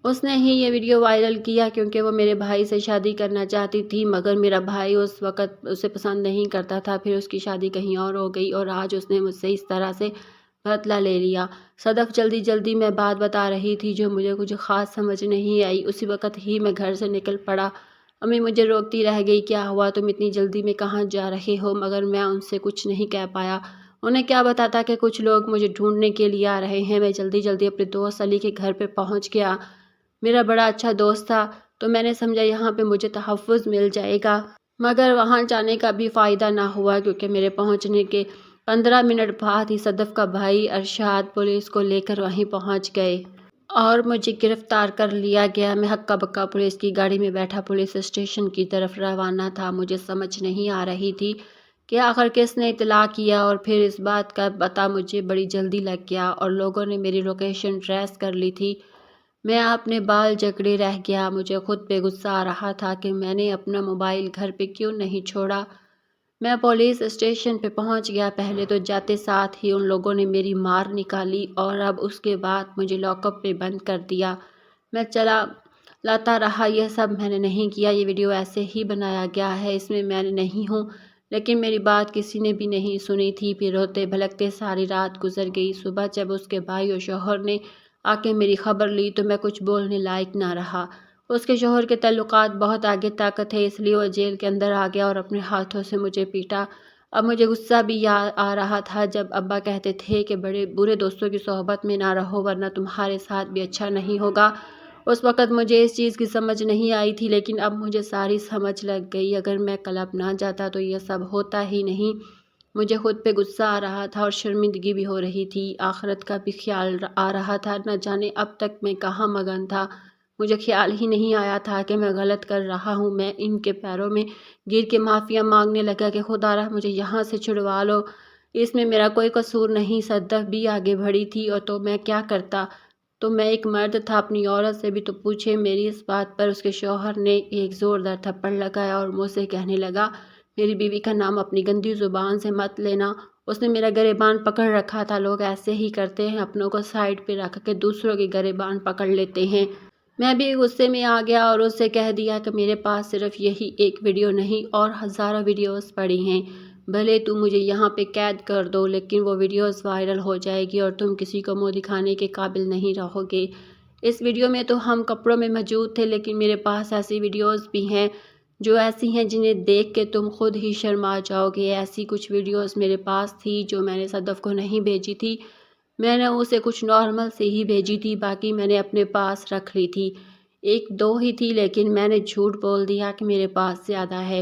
اس نے ہی یہ ویڈیو وائرل کیا کیونکہ وہ میرے بھائی سے شادی کرنا چاہتی تھی، مگر میرا بھائی اس وقت اسے پسند نہیں کرتا تھا، پھر اس کی شادی کہیں اور ہو گئی اور آج اس نے مجھ سے اس طرح سے بدلہ لے لیا۔ صدف جلدی میں بات بتا رہی تھی جو مجھے کچھ خاص سمجھ نہیں آئی۔ اسی وقت ہی میں گھر سے نکل پڑا۔ امی مجھے روکتی رہ گئی، کیا ہوا، تم اتنی جلدی میں کہاں جا رہے ہو؟ مگر میں ان سے کچھ نہیں کہہ پایا۔ انہیں کیا بتاتا کہ کچھ لوگ مجھے ڈھونڈنے کے لیے آ رہے ہیں۔ میں جلدی اپنے دوست علی کے گھر پہ پہنچ گیا، میرا بڑا اچھا دوست تھا، تو میں نے سمجھا یہاں پہ مجھے تحفظ مل جائے گا، مگر وہاں جانے کا بھی فائدہ نہ ہوا کیونکہ میرے پہنچنے کے 15 منٹ بعد ہی صدف کا بھائی ارشاد پولیس کو لے کر وہیں پہنچ گئے اور مجھے گرفتار کر لیا گیا۔ میں ہکا بکا پولیس کی گاڑی میں بیٹھا پولیس اسٹیشن کی طرف روانہ تھا۔ مجھے سمجھ نہیں آ رہی تھی کہ آخر کس نے اطلاع کیا، اور پھر اس بات کا پتہ مجھے بڑی جلدی لگ گیا اور لوگوں نے میری لوکیشن ٹریس کر لی تھی۔ میں اپنے بال جکڑے رہ گیا۔ مجھے خود پہ غصہ آ رہا تھا کہ میں نے اپنا موبائل گھر پہ کیوں نہیں چھوڑا۔ میں پولیس اسٹیشن پہ پہنچ گیا۔ پہلے تو جاتے ساتھ ہی ان لوگوں نے میری مار نکالی اور اب اس کے بعد مجھے لاک اپ پہ بند کر دیا۔ میں چلا لاتا رہا، یہ سب میں نے نہیں کیا، یہ ویڈیو ایسے ہی بنایا گیا ہے، اس میں میں نہیں ہوں، لیکن میری بات کسی نے بھی نہیں سنی تھی۔ پھر روتے بھلکتے ساری رات گزر گئی۔ صبح جب اس کے بھائی اور شوہر نے آ کے میری خبر لی تو میں کچھ بولنے لائق نہ رہا۔ اس کے شوہر کے تعلقات بہت آگے تک تھے، اس لیے وہ جیل کے اندر آ گیا اور اپنے ہاتھوں سے مجھے پیٹا۔ اب مجھے غصہ بھی آ رہا تھا جب ابا کہتے تھے کہ بڑے برے دوستوں کی صحبت میں نہ رہو ورنہ تمہارے ساتھ بھی اچھا نہیں ہوگا۔ اس وقت مجھے اس چیز کی سمجھ نہیں آئی تھی، لیکن اب مجھے ساری سمجھ لگ گئی۔ اگر میں کلب نہ جاتا تو یہ سب ہوتا ہی نہیں۔ مجھے خود پہ غصہ آ رہا تھا اور شرمندگی بھی ہو رہی تھی، آخرت کا بھی خیال آ رہا تھا، نہ جانے اب تک میں کہاں مگن تھا۔ مجھے خیال ہی نہیں آیا تھا کہ میں غلط کر رہا ہوں۔ میں ان کے پیروں میں گر کے معافیا مانگنے لگا کہ خدا را مجھے یہاں سے چھڑوا لو، اس میں میرا کوئی قصور نہیں، صدف بھی آگے بڑھی تھی اور تو میں کیا کرتا، تو میں ایک مرد تھا، اپنی عورت سے بھی تو پوچھے۔ میری اس بات پر اس کے شوہر نے ایک زوردار تھپڑ لگایا اور منہ سے کہنے لگا میری بیوی کا نام اپنی گندی زبان سے مت لینا، اس نے میرا گریبان پکڑ رکھا تھا، لوگ ایسے ہی کرتے ہیں، اپنوں کو سائڈ پہ رکھ کے دوسروں کے گریبان پکڑ لیتے ہیں۔ میں بھی غصے میں آ گیا اور اس سے کہہ دیا کہ میرے پاس صرف یہی ایک ویڈیو نہیں اور ہزاروں ویڈیوز پڑی ہیں، بھلے تم مجھے یہاں پہ قید کر دو لیکن وہ ویڈیوز وائرل ہو جائے گی اور تم کسی کو منہ دکھانے کے قابل نہیں رہو گے۔ اس ویڈیو میں تو ہم کپڑوں میں موجود تھے، لیکن میرے پاس ایسی ویڈیوز بھی ہیں جو ایسی ہیں جنہیں دیکھ کے تم خود ہی شرما جاؤ گے۔ ایسی کچھ ویڈیوز میرے پاس تھی جو میں نے صدف کو نہیں بھیجی تھی، میں نے اسے کچھ نارمل سے ہی بھیجی تھی، باقی میں نے اپنے پاس رکھ لی تھی۔ 1-2 ہی تھی، لیکن میں نے جھوٹ بول دیا کہ میرے پاس زیادہ ہے۔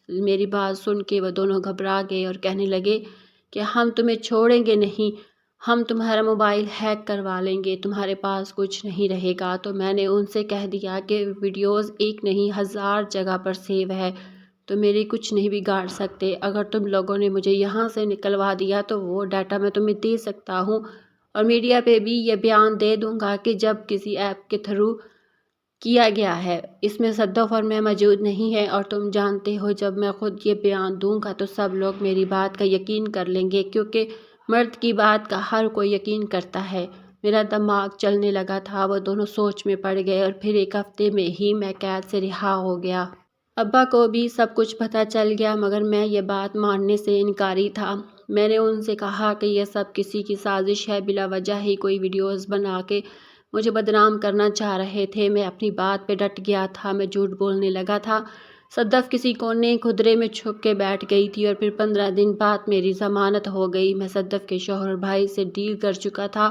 میری بات سن کے وہ دونوں گھبرا گئے اور کہنے لگے کہ ہم تمہیں چھوڑیں گے نہیں، ہم تمہارا موبائل ہیک کروا لیں گے، تمہارے پاس کچھ نہیں رہے گا۔ تو میں نے ان سے کہہ دیا کہ ویڈیوز ایک نہیں 1000 جگہ پر سیو ہے، تو میری کچھ نہیں بگاڑ سکتے۔ اگر تم لوگوں نے مجھے یہاں سے نکلوا دیا تو وہ ڈیٹا میں تمہیں دے سکتا ہوں، اور میڈیا پہ بھی یہ بیان دے دوں گا کہ جب کسی ایپ کے تھرو کیا گیا ہے، اس میں صدف اور میں موجود نہیں ہے، اور تم جانتے ہو جب میں خود یہ بیان دوں گا تو سب لوگ میری بات کا یقین کر لیں گے، کیونکہ مرد کی بات کا ہر کوئی یقین کرتا ہے۔ میرا دماغ چلنے لگا تھا، وہ دونوں سوچ میں پڑ گئے، اور پھر 1 ہفتے میں ہی میں قید سے رہا ہو گیا۔ ابا کو بھی سب کچھ پتہ چل گیا، مگر میں یہ بات ماننے سے انکاری تھا۔ میں نے ان سے کہا کہ یہ سب کسی کی سازش ہے، بلا وجہ ہی کوئی ویڈیوز بنا کے مجھے بدنام کرنا چاہ رہے تھے۔ میں اپنی بات پہ ڈٹ گیا تھا، میں جھوٹ بولنے لگا تھا۔ صدف کسی کونے خدرے میں چھپ کے بیٹھ گئی تھی، اور پھر 15 دن بعد میری ضمانت ہو گئی۔ میں صدف کے شوہر بھائی سے ڈیل کر چکا تھا،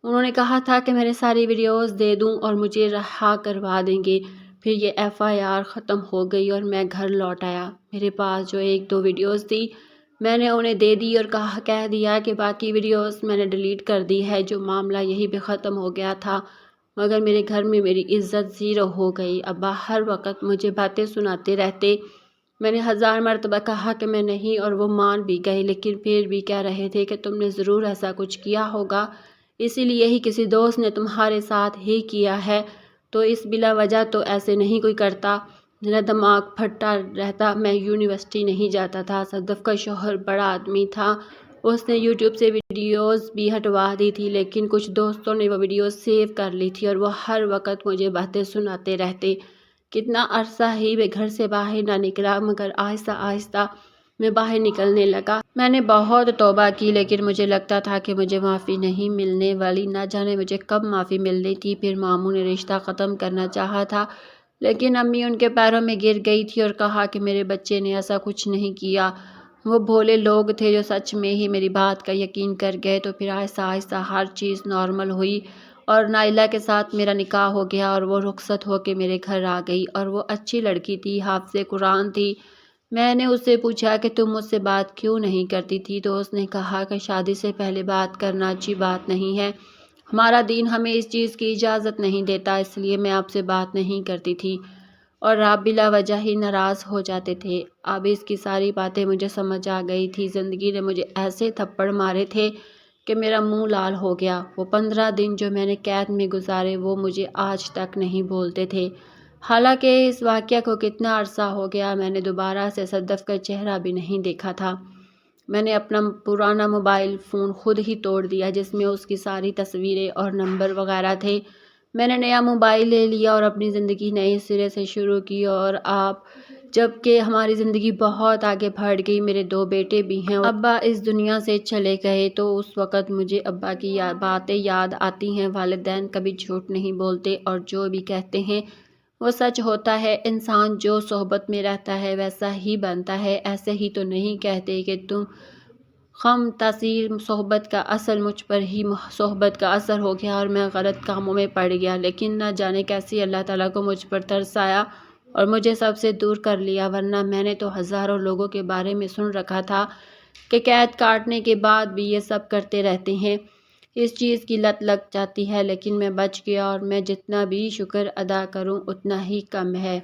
انہوں نے کہا تھا کہ میرے ساری ویڈیوز دے دوں اور مجھے رہا کروا دیں گے۔ پھر یہ FIR ختم ہو گئی اور میں گھر لوٹ آیا۔ میرے پاس جو 1-2 ویڈیوز تھی میں نے انہیں دے دی اور کہہ دیا کہ باقی ویڈیوز میں نے ڈیلیٹ کر دی ہے، جو معاملہ یہی پہ ختم ہو گیا تھا۔ مگر میرے گھر میں میری عزت زیرو ہو گئی۔ ابا ہر وقت مجھے باتیں سناتے رہتے۔ میں نے 1000 مرتبہ کہا کہ میں نہیں، اور وہ مان بھی گئے، لیکن پھر بھی کہہ رہے تھے کہ تم نے ضرور ایسا کچھ کیا ہوگا، اسی لیے ہی کسی دوست نے تمہارے ساتھ ہی کیا ہے، تو اس بلا وجہ تو ایسے نہیں کوئی کرتا۔ میرا دماغ پھٹا رہتا، میں یونیورسٹی نہیں جاتا تھا۔ صدف کا شوہر بڑا آدمی تھا، اس نے یوٹیوب سے ویڈیوز بھی ہٹوا دی تھی، لیکن کچھ دوستوں نے وہ ویڈیوز سیو کر لی تھی، اور وہ ہر وقت مجھے باتیں سناتے رہتے۔ کتنا عرصہ ہی میں گھر سے باہر نہ نکلا، مگر آہستہ آہستہ میں باہر نکلنے لگا۔ میں نے بہت توبہ کی، لیکن مجھے لگتا تھا کہ مجھے معافی نہیں ملنے والی، نہ جانے مجھے کب معافی ملنی تھی۔ پھر ماموں نے رشتہ ختم کرنا چاہا تھا، لیکن امی ان کے پیروں میں گر گئی تھی اور کہا کہ میرے بچے نے ایسا کچھ نہیں کیا۔ وہ بھولے لوگ تھے جو سچ میں ہی میری بات کا یقین کر گئے۔ تو پھر آہستہ آہستہ ہر چیز نارمل ہوئی، اور نائلہ کے ساتھ میرا نکاح ہو گیا، اور وہ رخصت ہو کے میرے گھر آ گئی، اور وہ اچھی لڑکی تھی، حافظ قرآن تھی۔ میں نے اس سے پوچھا کہ تم مجھ سے بات کیوں نہیں کرتی تھی، تو اس نے کہا کہ شادی سے پہلے بات کرنا اچھی بات نہیں ہے، ہمارا دین ہمیں اس چیز کی اجازت نہیں دیتا، اس لیے میں آپ سے بات نہیں کرتی تھی، اور آپ بلا وجہ ہی ناراض ہو جاتے تھے۔ اب اس کی ساری باتیں مجھے سمجھ آ گئی تھی۔ زندگی نے مجھے ایسے تھپڑ مارے تھے کہ میرا منہ لال ہو گیا۔ وہ 15 دن جو میں نے قید میں گزارے وہ مجھے آج تک نہیں بھولتے تھے۔ حالانکہ اس واقعہ کو کتنا عرصہ ہو گیا، میں نے دوبارہ سے صدف کا چہرہ بھی نہیں دیکھا تھا۔ میں نے اپنا پرانا موبائل فون خود ہی توڑ دیا، جس میں اس کی ساری تصویریں اور نمبر وغیرہ تھے۔ میں نے نیا موبائل لے لیا اور اپنی زندگی نئے سرے سے شروع کی، اور جب کہ ہماری زندگی بہت آگے بڑھ گئی، میرے 2 بیٹے بھی ہیں۔ ابا اس دنیا سے چلے گئے تو اس وقت مجھے ابا کی باتیں یاد آتی ہیں۔ والدین کبھی جھوٹ نہیں بولتے، اور جو بھی کہتے ہیں وہ سچ ہوتا ہے۔ انسان جو صحبت میں رہتا ہے ویسا ہی بنتا ہے۔ ایسے ہی تو نہیں کہتے کہ تم خم تاثیر صحبت کا اثر، مجھ پر ہی صحبت کا اثر ہو گیا اور میں غلط کاموں میں پڑ گیا، لیکن نہ جانے کیسے اللہ تعالیٰ کو مجھ پر ترس آیا اور مجھے سب سے دور کر لیا، ورنہ میں نے تو ہزاروں لوگوں کے بارے میں سن رکھا تھا کہ قید کاٹنے کے بعد بھی یہ سب کرتے رہتے ہیں، اس چیز کی لت لگ جاتی ہے، لیکن میں بچ گیا، اور میں جتنا بھی شکر ادا کروں اتنا ہی کم ہے۔